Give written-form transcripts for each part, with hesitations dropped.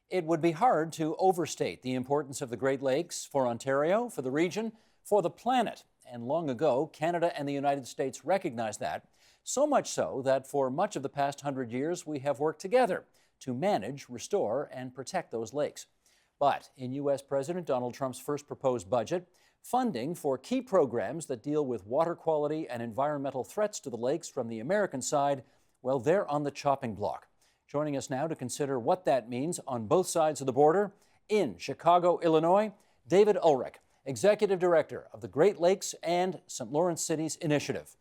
It would be hard to overstate the importance of the Great Lakes for Ontario, for the region, for the planet. And long ago, Canada and the United States recognized that, so much so that for much of the past 100 years, we have worked together to manage, restore, and protect those lakes. But in U.S. President Donald Trump's first proposed budget, funding for key programs that deal with water quality and environmental threats to the lakes from the American side, well, they're on the chopping block. Joining us now to consider what that means on both sides of the border, in Chicago, Illinois, David Ulrich, Executive Director of the Great Lakes and St. Lawrence Cities Initiative.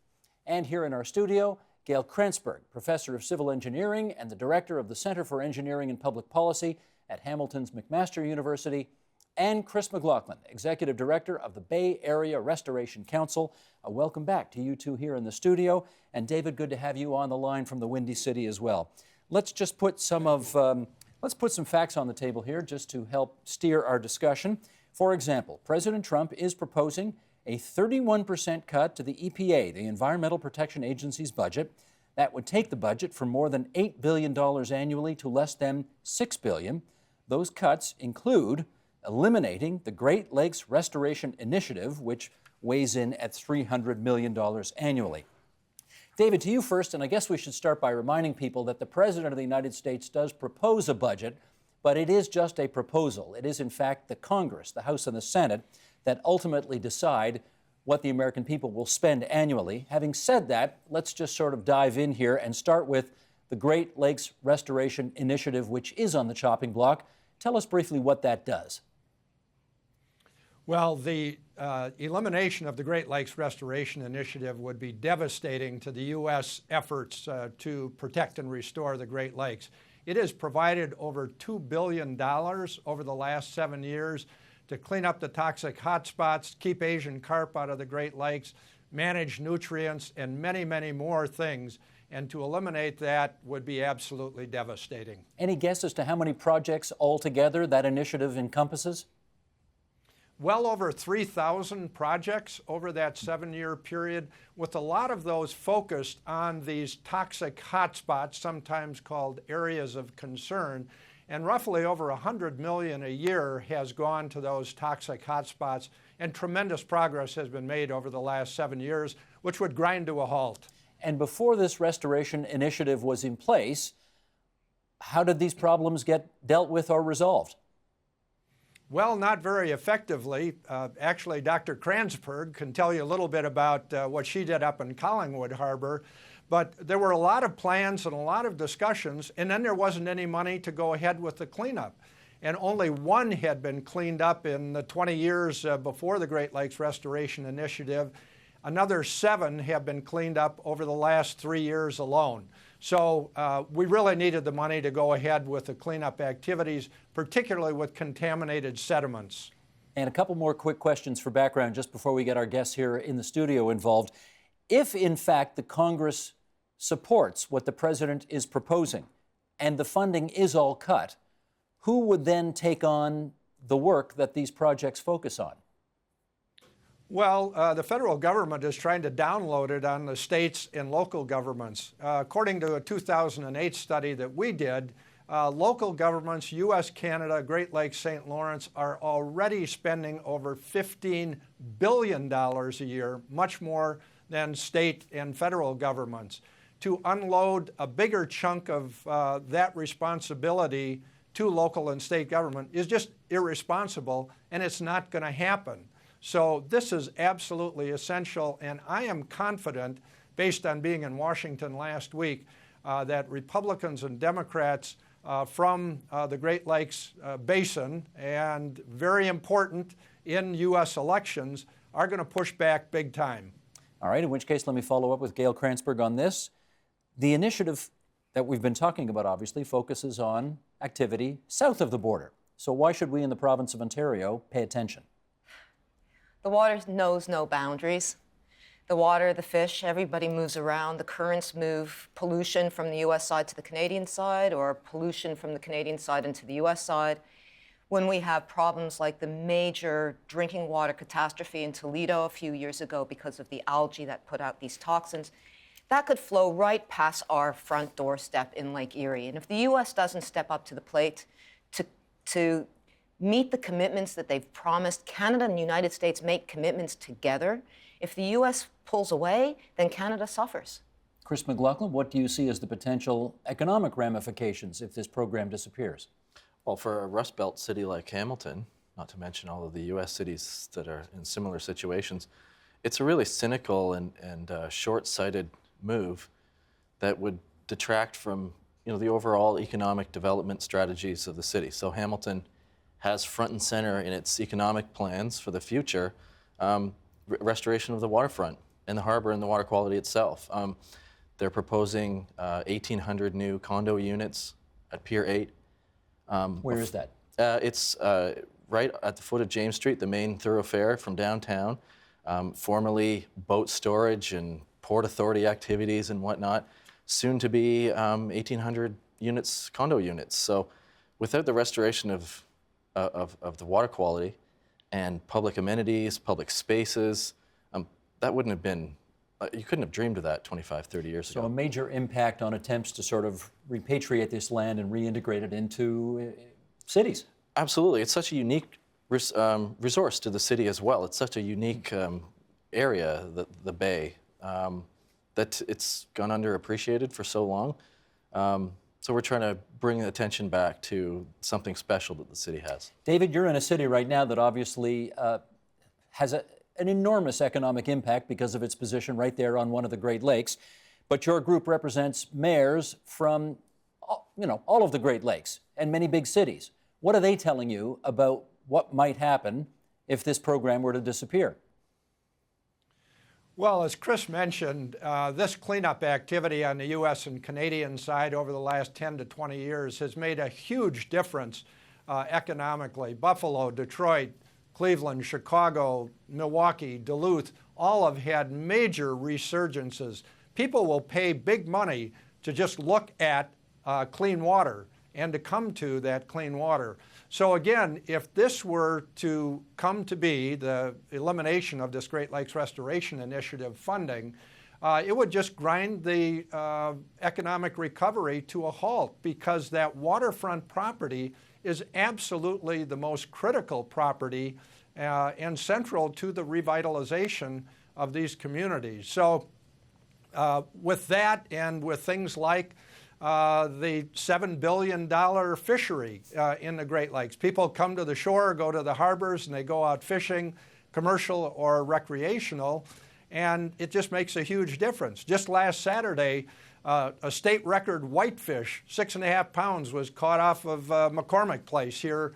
And here in our studio, Gail Kranzberg, Professor of Civil Engineering and the Director of the Center for Engineering and Public Policy at Hamilton's McMaster University, and Chris McLaughlin, Executive Director of the Bay Area Restoration Council. Welcome back to you two here in the studio. And David, good to have you on the line from the Windy City as well. Let's just put some facts on the table here just to help steer our discussion. For example, President Trump is proposing a 31% cut to the EPA, the Environmental Protection Agency's budget. That would take the budget from more than $8 billion annually to less than $6 billion. Those cuts include eliminating the Great Lakes Restoration Initiative, which weighs in at $300 million annually. David, to you first, and I guess we should start by reminding people that the President of the United States does propose a budget, but it is just a proposal. It is, in fact, the Congress, the House and the Senate, that ultimately decide what the American people will spend annually. Having said that, let's just sort of dive in here and start with the Great Lakes Restoration Initiative, which is on the chopping block. Tell us briefly what that does. Well, the elimination of the Great Lakes Restoration Initiative would be devastating to the U.S. efforts to protect and restore the Great Lakes. It has provided over $2 billion over the last 7 years to clean up the toxic hotspots, keep Asian carp out of the Great Lakes, manage nutrients, and many, many more things. And to eliminate that would be absolutely devastating. Any guess as to how many projects altogether that initiative encompasses? Well over 3,000 projects over that 7-year period, with a lot of those focused on these toxic hotspots, sometimes called areas of concern. And roughly over $100 million a year has gone to those toxic hotspots, and tremendous progress has been made over the last 7 years, which would grind to a halt. And before this restoration initiative was in place, how did these problems get dealt with or resolved? Well, not very effectively. Actually, Dr. Kranzberg can tell you a little bit about what she did up in Collingwood Harbor. But there were a lot of plans and a lot of discussions, and then there wasn't any money to go ahead with the cleanup. And only one had been cleaned up in the 20 years before the Great Lakes Restoration Initiative. Another 7 have been cleaned up over the last 3 years alone. So we really needed the money to go ahead with the cleanup activities, particularly with contaminated sediments. And a couple more quick questions for background just before we get our guests here in the studio involved. If, in fact, the Congress supports what the President is proposing and the funding is all cut, who would then take on the work that these projects focus on? Well, the federal government is trying to download it on the states and local governments. According to a 2008 study that we did, local governments, U.S., Canada, Great Lakes, St. Lawrence, are already spending over $15 billion a year, much more than state and federal governments. To unload a bigger chunk of that responsibility to local and state government is just irresponsible, and it's not going to happen. So this is absolutely essential, and I am confident, based on being in Washington last week, that Republicans and Democrats from the Great Lakes Basin, and very important in U.S. elections, are going to push back big time. All right, in which case let me follow up with Gail Kranzberg on this. The initiative that we've been talking about obviously focuses on activity south of the border. So why should we in the province of Ontario pay attention? The water knows no boundaries. The water, the fish, everybody moves around. The currents move pollution from the U.S. side to the Canadian side, or pollution from the Canadian side into the U.S. side. When we have problems like the major drinking water catastrophe in Toledo a few years ago because of the algae that put out these toxins, that could flow right past our front doorstep in Lake Erie. And if the U.S. doesn't step up to the plate to to meet the commitments that they've promised. Canada and the United States make commitments together. If the U.S. pulls away, then Canada suffers. Chris McLaughlin, what do you see as the potential economic ramifications if this program disappears? Well, for a Rust Belt city like Hamilton, not to mention all of the U.S. cities that are in similar situations, it's a really cynical and short-sighted move that would detract from the overall economic development strategies of the city. So Hamilton has front and center in its economic plans for the future restoration of the waterfront and the harbor and the water quality itself. They're proposing 1,800 new condo units at Pier 8. Where is that? It's right at the foot of James Street, the main thoroughfare from downtown. Formerly boat storage and Port Authority activities and whatnot. Soon to be 1,800 units, condo units. So without the restoration of the water quality and public amenities, public spaces, that wouldn't have been, you couldn't have dreamed of that 25, 30 years ago. So a major impact on attempts to sort of repatriate this land and reintegrate it into cities. Absolutely. It's such a unique resource to the city as well. It's such a unique area, the bay, that it's gone underappreciated for so long. So we're trying to bring attention back to something special that the city has. David, you're in a city right now that obviously has an enormous economic impact because of its position right there on one of the Great Lakes. But your group represents mayors from, all of the Great Lakes and many big cities. What are they telling you about what might happen if this program were to disappear? Well, as Chris mentioned, this cleanup activity on the U.S. and Canadian side over the last 10 to 20 years has made a huge difference economically. Buffalo, Detroit, Cleveland, Chicago, Milwaukee, Duluth, all have had major resurgences. People will pay big money to just look at clean water and to come to that clean water. So again, if this were to come to be, the elimination of this Great Lakes Restoration Initiative funding, it would just grind the economic recovery to a halt, because that waterfront property is absolutely the most critical property and central to the revitalization of these communities. So with that, and with things like the $7 billion fishery in the Great Lakes. People come to the shore, go to the harbors, and they go out fishing, commercial or recreational, and it just makes a huge difference. Just last Saturday, a state record whitefish, 6.5 pounds, was caught off of McCormick Place here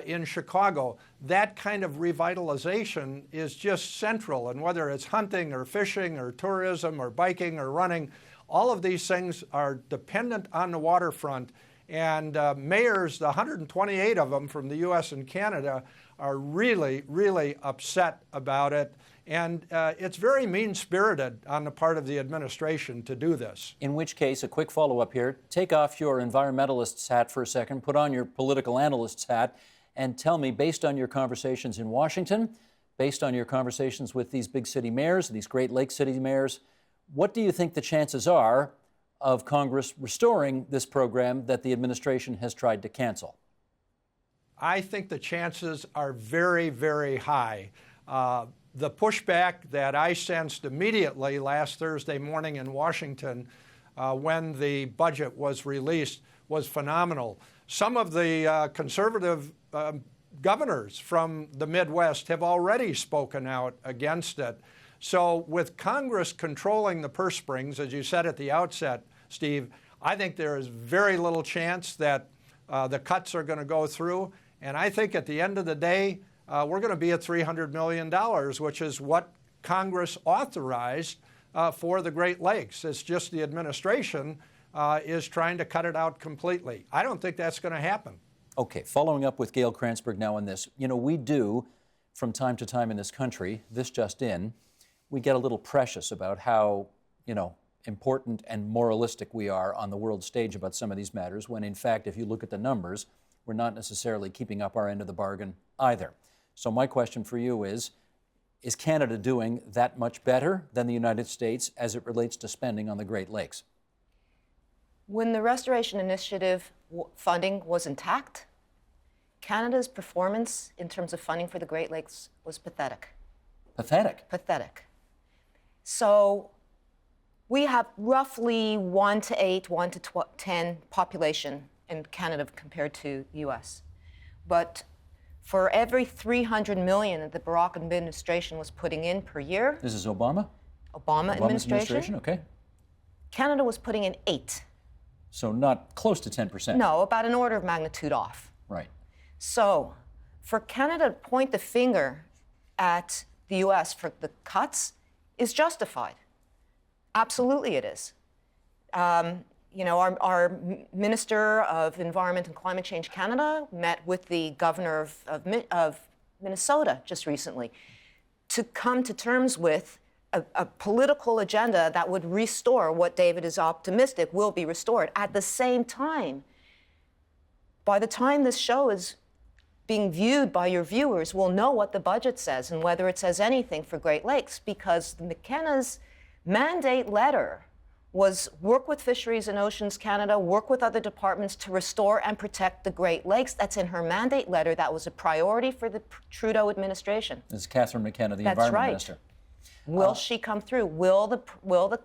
in Chicago. That kind of revitalization is just central, and whether it's hunting or fishing or tourism or biking or running, all of these things are dependent on the waterfront, and mayors, the 128 of them from the U.S. and Canada, are really, really upset about it. And it's very mean-spirited on the part of the administration to do this. In which case, a quick follow-up here. Take off your environmentalist's hat for a second, put on your political analyst's hat, and tell me, based on your conversations in Washington, based on your conversations with these big city mayors, these Great Lakes city mayors, what do you think the chances are of Congress restoring this program that the administration has tried to cancel? I think the chances are very, very high. The pushback that I sensed immediately last Thursday morning in Washington when the budget was released was phenomenal. Some of the conservative governors from the Midwest have already spoken out against it. So with Congress controlling the purse strings, as you said at the outset, Steve, I think there is very little chance that the cuts are going to go through. And I think at the end of the day, we're going to be at $300 million, which is what Congress authorized for the Great Lakes. It's just the administration is trying to cut it out completely. I don't think that's going to happen. Okay, following up with Gail Kranzberg now on this. We do, from time to time in this country, this just in, we get a little precious about how, important and moralistic we are on the world stage about some of these matters, when in fact, if you look at the numbers, we're not necessarily keeping up our end of the bargain either. So my question for you is Canada doing that much better than the United States as it relates to spending on the Great Lakes? When the Restoration Initiative funding was intact, Canada's performance in terms of funding for the Great Lakes was pathetic. Pathetic. Pathetic. So we have roughly 1 to 8, 1 to 10 population in Canada compared to U.S. But for every 300 million that the Barack administration was putting in per year, This is Obama? Obama's administration, okay. Canada was putting in 8. So not close to 10%. No, about an order of magnitude off. Right. So for Canada to point the finger at the U.S. for the cuts is justified. Absolutely it is. You know, our Minister of Environment and Climate Change Canada met with the governor of Minnesota just recently to come to terms with a political agenda that would restore what David is optimistic will be restored. At the same time, by the time this show is being viewed by your viewers, we'll know what the budget says and whether it says anything for Great Lakes, because McKenna's mandate letter was work with Fisheries and Oceans Canada, work with other departments to restore and protect the Great Lakes. That's in her mandate letter. That was a priority for the Trudeau administration. This is Catherine McKenna, the That's Environment right. Minister. Will she come through? Will the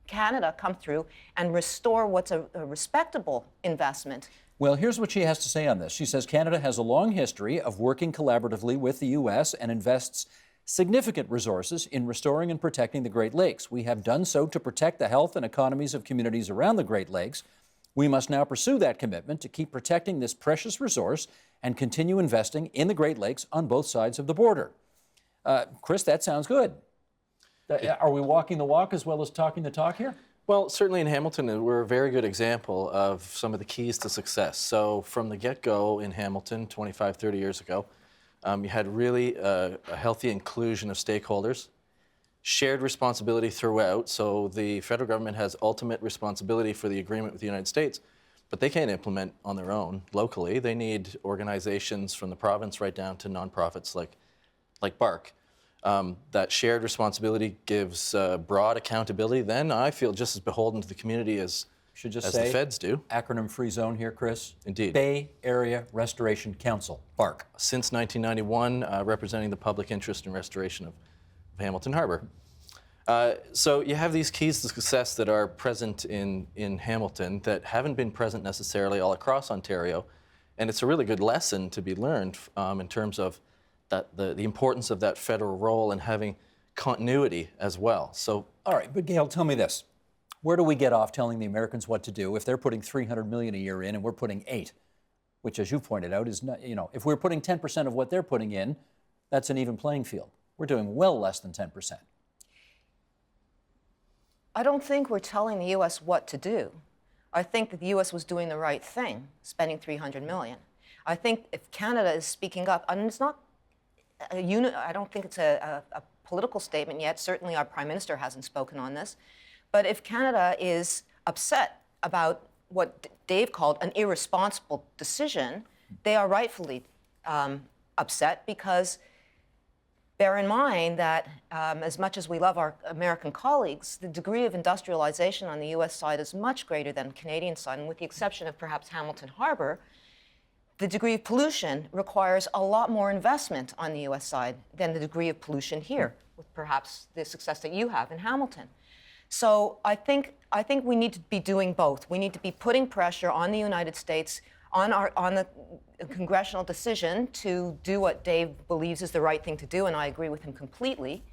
Canada come through and restore what's a respectable investment? Well, here's what she has to say on this. She says Canada has a long history of working collaboratively with the U.S. and invests significant resources in restoring and protecting the Great Lakes. We have done so to protect the health and economies of communities around the Great Lakes. We must now pursue that commitment to keep protecting this precious resource and continue investing in the Great Lakes on both sides of the border. Chris, that sounds good. Are we walking the walk as well as talking the talk here? Well, certainly in Hamilton, we're a very good example of some of the keys to success. So from the get-go in Hamilton 25, 30 years ago, you had really a healthy inclusion of stakeholders, shared responsibility throughout. So the federal government has ultimate responsibility for the agreement with the United States, but they can't implement on their own locally. They need organizations from the province right down to nonprofits like BARC. That shared responsibility gives broad accountability. Then I feel just as beholden to the community as the feds do. Acronym-free zone here, Chris. Indeed. Bay Area Restoration Council, BARC. Since 1991, representing the public interest in restoration of Hamilton Harbor. So you have these keys to success that are present in Hamilton that haven't been present necessarily all across Ontario. And it's a really good lesson to be learned in terms of the importance of that federal role and having continuity as well. So, all right, but Gail, tell me this. Where do we get off telling the Americans what to do if they're putting $300 million a year in and we're putting $8 million, which, as you pointed out, is not, you know, if we're putting 10% of what they're putting in, that's an even playing field. We're doing well less than 10%. I don't think we're telling the U.S. what to do. I think that the U.S. was doing the right thing, spending $300 million. I think if Canada is speaking up, and it's not I don't think it's a political statement yet. Certainly our Prime Minister hasn't spoken on this. But if Canada is upset about what Dave called an irresponsible decision, they are rightfully upset, because bear in mind that as much as we love our American colleagues, the degree of industrialization on the U.S. side is much greater than the Canadian side, and with the exception of perhaps Hamilton Harbor, the degree of pollution requires a lot more investment on the U.S. side than the degree of pollution here, with perhaps the success that you have in Hamilton. So I think we need to be doing both. We need to be putting pressure on the United States on the congressional decision to do what Dave believes is the right thing to do, and I agree with him completely.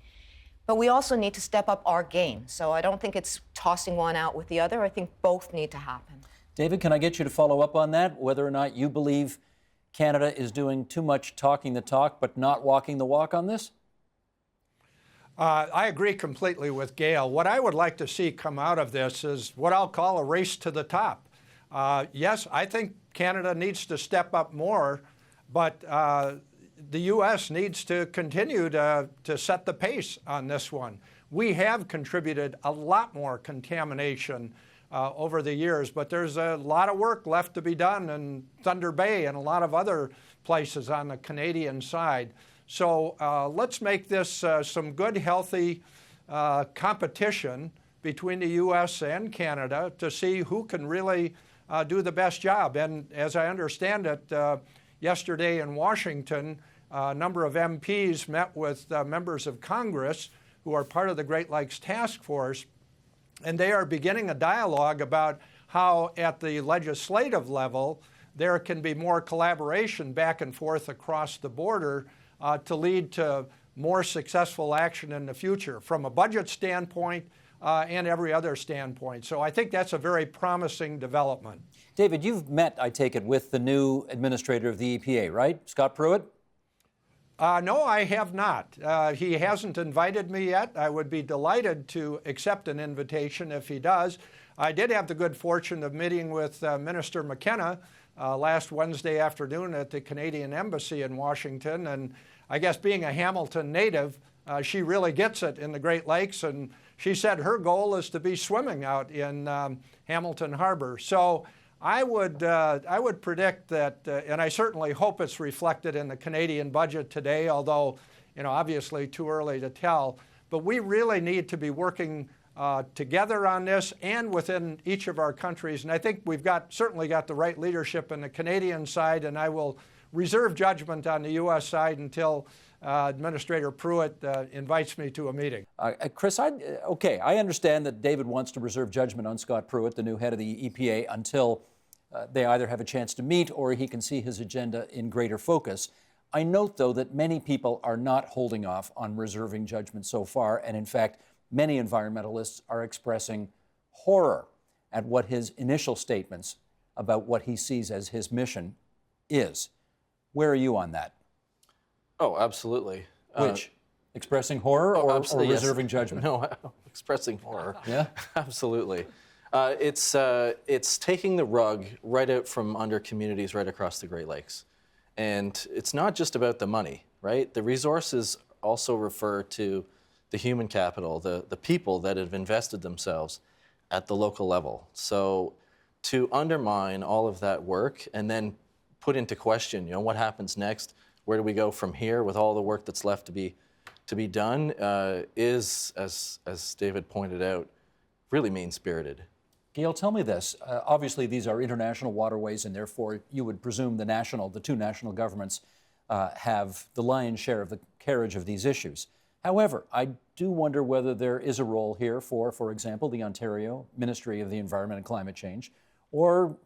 But we also need to step up our game. So I don't think it's tossing one out with the other. I think both need to happen. David, can I get you to follow up on that, whether or not you believe Canada is doing too much talking the talk but not walking the walk on this? I agree completely with Gail. What I would like to see come out of this is what I'll call a race to the top. Yes, I think Canada needs to step up more, but the U.S. needs to continue to set the pace on this one. We have contributed a lot more contamination over the years, but there's a lot of work left to be done in Thunder Bay and a lot of other places on the Canadian side. So let's make this some good, healthy competition between the U.S. and Canada to see who can really do the best job. And as I understand it, yesterday in Washington, a number of MPs met with members of Congress who are part of the Great Lakes Task Force, and they are beginning a dialogue about how at the legislative level there can be more collaboration back and forth across the border to lead to more successful action in the future from a budget standpoint and every other standpoint. So I think that's a very promising development. David, you've met, I take it, with the new administrator of the EPA, right? Scott Pruitt? No, I have not. He hasn't invited me yet. I would be delighted to accept an invitation if he does. I did have the good fortune of meeting with Minister McKenna last Wednesday afternoon at the Canadian Embassy in Washington, and I guess being a Hamilton native, she really gets it in the Great Lakes, and she said her goal is to be swimming out in Hamilton Harbor. So I would predict that, and I certainly hope it's reflected in the Canadian budget today, although, obviously too early to tell. But we really need to be working together on this and within each of our countries. And I think we've certainly got the right leadership in the Canadian side, and I will reserve judgment on the U.S. side until Administrator Pruitt invites me to a meeting. Chris, I understand that David wants to reserve judgment on Scott Pruitt, the new head of the EPA, until they either have a chance to meet or he can see his agenda in greater focus. I note, though, that many people are not holding off on reserving judgment so far, and in fact, many environmentalists are expressing horror at what his initial statements about what he sees as his mission is. Where are you on that? Oh, absolutely. Which? Expressing horror or reserving judgment? No, expressing horror. Yeah? Absolutely. It's taking the rug right out from under communities right across the Great Lakes. And it's not just about the money, right? The resources also refer to the human capital, the people that have invested themselves at the local level. So to undermine all of that work and then put into question, what happens next? Where do we go from here with all the work that's left to be done is, as David pointed out, really mean-spirited. Gail, tell me this. Obviously, these are international waterways, and therefore you would presume the two national governments have the lion's share of the carriage of these issues. However, I do wonder whether there is a role here for example, the Ontario Ministry of the Environment and Climate Change, or,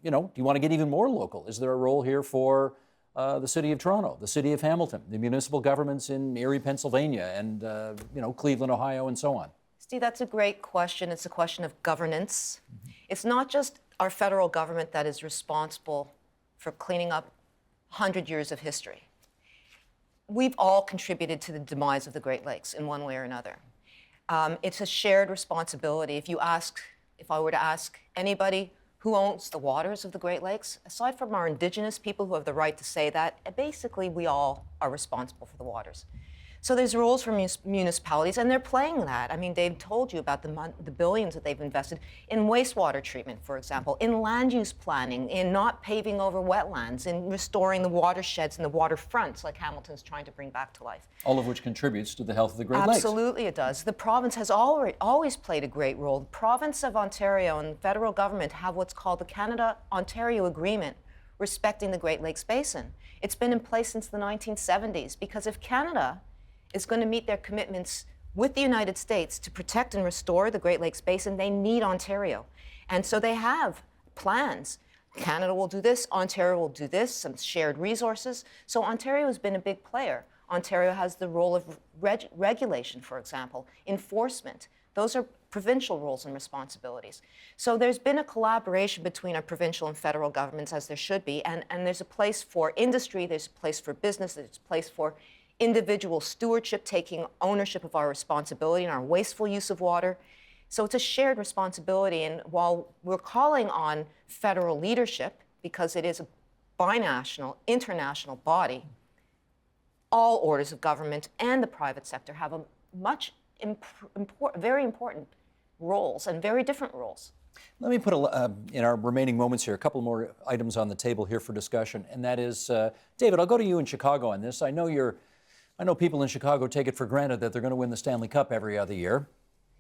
do you want to get even more local? Is there a role here for the City of Toronto, the City of Hamilton, the municipal governments in Erie, Pennsylvania, and, Cleveland, Ohio, and so on? Steve, that's a great question. It's a question of governance. It's not just our federal government that is responsible for cleaning up 100 years of history. We've all contributed to the demise of the Great Lakes in one way or another. It's a shared responsibility. If I were to ask anybody who owns the waters of the Great Lakes, aside from our Indigenous people who have the right to say that, basically we all are responsible for the waters. So there's rules for municipalities, and they're playing that. I mean, they've told you about the billions that they've invested in wastewater treatment, for example, in land use planning, in not paving over wetlands, in restoring the watersheds and the waterfronts like Hamilton's trying to bring back to life. All of which contributes to the health of the Great Lakes. Absolutely it does. The province has always played a great role. The province of Ontario and the federal government have what's called the Canada-Ontario Agreement respecting the Great Lakes Basin. It's been in place since the 1970s because if Canada is going to meet their commitments with the United States to protect and restore the Great Lakes Basin, they need Ontario. And so they have plans. Canada will do this, Ontario will do this, some shared resources. So Ontario has been a big player. Ontario has the role of regulation, for example, enforcement. Those are provincial roles and responsibilities. So there's been a collaboration between our provincial and federal governments, as there should be, and there's a place for industry, there's a place for business, there's a place for individual stewardship, taking ownership of our responsibility and our wasteful use of water. So it's a shared responsibility. And while we're calling on federal leadership, because it is a binational, international body, all orders of government and the private sector have a very important roles and very different roles. Let me put, in our remaining moments here, a couple more items on the table here for discussion, and that is, David, I'll go to you in Chicago on this. I know people in Chicago take it for granted that they're going to win the Stanley Cup every other year,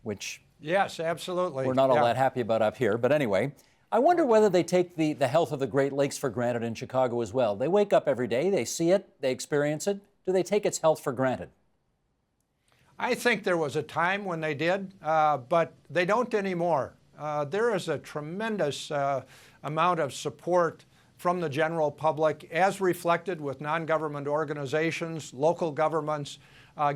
which yes, absolutely. we're not all that happy about up here. But anyway, I wonder whether they take the health of the Great Lakes for granted in Chicago as well. They wake up every day, they see it, they experience it. Do they take its health for granted? I think there was a time when they did, but they don't anymore. There is a tremendous amount of support from the general public, as reflected with non-government organizations, local governments,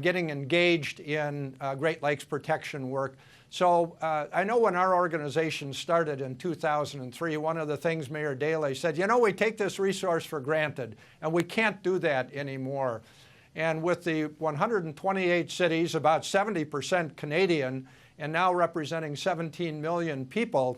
getting engaged in Great Lakes protection work. So I know when our organization started in 2003, one of the things Mayor Daley said, you know, we take this resource for granted, and we can't do that anymore. And with the 128 cities, about 70% Canadian, and now representing 17 million people,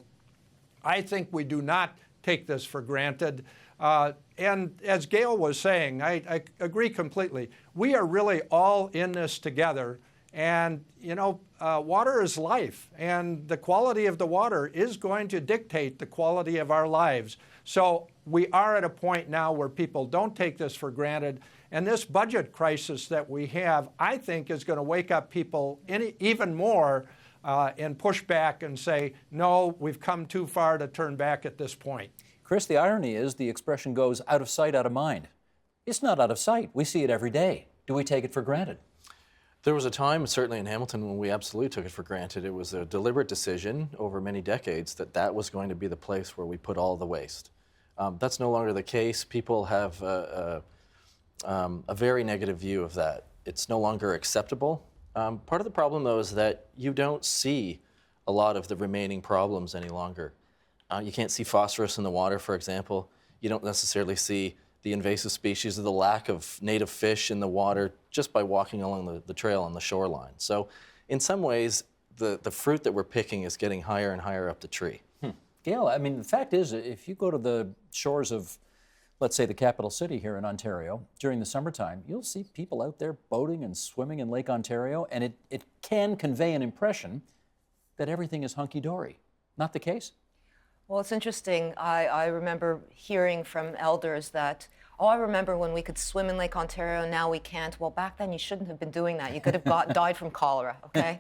I think we do not take this for granted. And as Gail was saying, I agree completely. We are really all in this together. And, you know, water is life, and the quality of the water is going to dictate the quality of our lives. So we are at a point now where people don't take this for granted. And this budget crisis that we have, I think, is going to wake up people even more and push back and say, no, we've come too far to turn back at this point. Chris, the irony is the expression goes out of sight, out of mind. It's not out of sight. We see it every day. Do we take it for granted? There was a time, certainly in Hamilton, when we absolutely took it for granted. It was a deliberate decision over many decades that that was going to be the place where we put all the waste. That's no longer the case. People have a very negative view of that. It's no longer acceptable. Part of the problem, though, is that you don't see a lot of the remaining problems any longer. You can't see phosphorus in the water, for example. You don't necessarily see the invasive species or the lack of native fish in the water just by walking along the trail on the shoreline. So in some ways, the fruit that we're picking is getting higher and higher up the tree. Gail, I mean, the fact is, if you go to the shores of, let's say, the capital city here in Ontario during the summertime, you'll see people out there boating and swimming in Lake Ontario, and it can convey an impression that everything is hunky-dory. Not the case? Well, it's interesting. I remember hearing from elders that, oh, I remember when we could swim in Lake Ontario, now we can't. Well, back then you shouldn't have been doing that. You could have died from cholera, okay?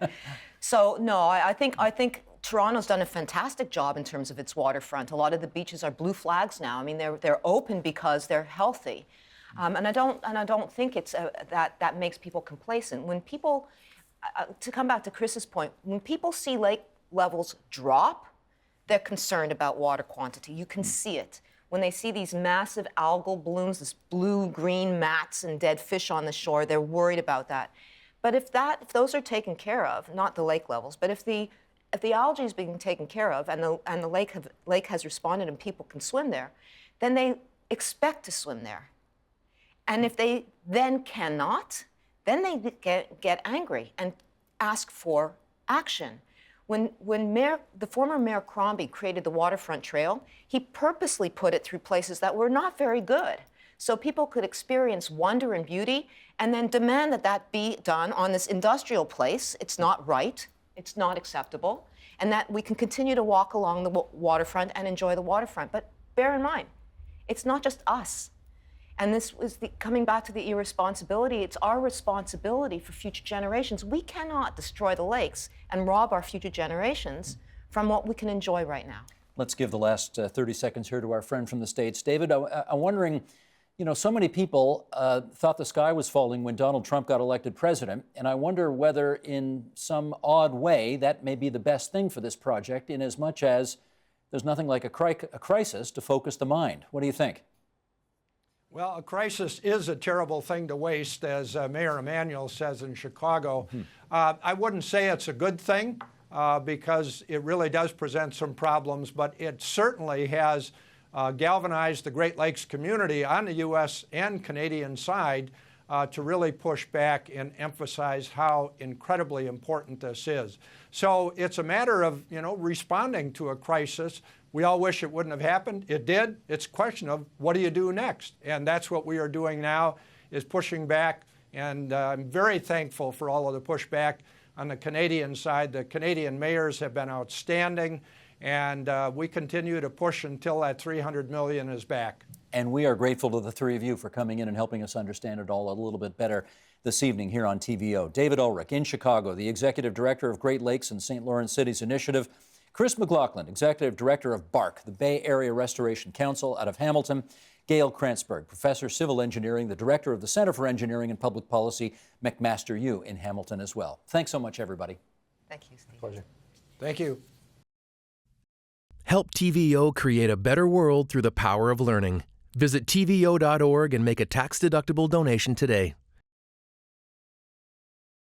So, no, I think Toronto's done a fantastic job in terms of its waterfront. A lot of the beaches are blue flags now. I mean, they're open because they're healthy. And I don't think it's that makes people complacent. When people, to come back to Chris's point, when people see lake levels drop, they're concerned about water quantity. You can see it. When they see these massive algal blooms, this blue-green mats and dead fish on the shore, they're worried about that. But if those are taken care of, not the lake levels, but if the algae is being taken care of and the lake has responded and people can swim there, then they expect to swim there. And if they then cannot, then they get angry and ask for action. When the former Mayor Crombie created the waterfront trail, he purposely put it through places that were not very good, so people could experience wonder and beauty and then demand that that be done on this industrial place. It's not right, it's not acceptable, and that we can continue to walk along the waterfront and enjoy the waterfront. But bear in mind, it's not just us. And this was coming back to the irresponsibility. It's our responsibility for future generations. We cannot destroy the lakes and rob our future generations from what we can enjoy right now. Let's give the last 30 seconds here to our friend from the States. David, I'm wondering, you know, so many people thought the sky was falling when Donald Trump got elected president, and I wonder whether in some odd way that may be the best thing for this project, in as much as there's nothing like a crisis to focus the mind. What do you think? Well, a crisis is a terrible thing to waste, as Mayor Emanuel says in Chicago. I wouldn't say it's a good thing because it really does present some problems, but it certainly has galvanized the Great Lakes community on the U.S. and Canadian side to really push back and emphasize how incredibly important this is. So it's a matter of, you know, responding to a crisis. We all wish it wouldn't have happened. It did. It's a question of what do you do next? And that's what we are doing now, is pushing back. And I'm very thankful for all of the pushback on the Canadian side. The Canadian mayors have been outstanding. And we continue to push until that $300 million is back. And we are grateful to the three of you for coming in and helping us understand it all a little bit better this evening here on TVO. David Ulrich in Chicago, the Executive Director of Great Lakes and St. Lawrence Cities Initiative. Chris McLaughlin, Executive Director of BARC, the Bay Area Restoration Council out of Hamilton. Gail Kranzberg, Professor of Civil Engineering, the Director of the Center for Engineering and Public Policy, McMaster U in Hamilton as well. Thanks so much, everybody. Thank you, Steve. Pleasure. Thank you. Help TVO create a better world through the power of learning. Visit TVO.org and make a tax-deductible donation today.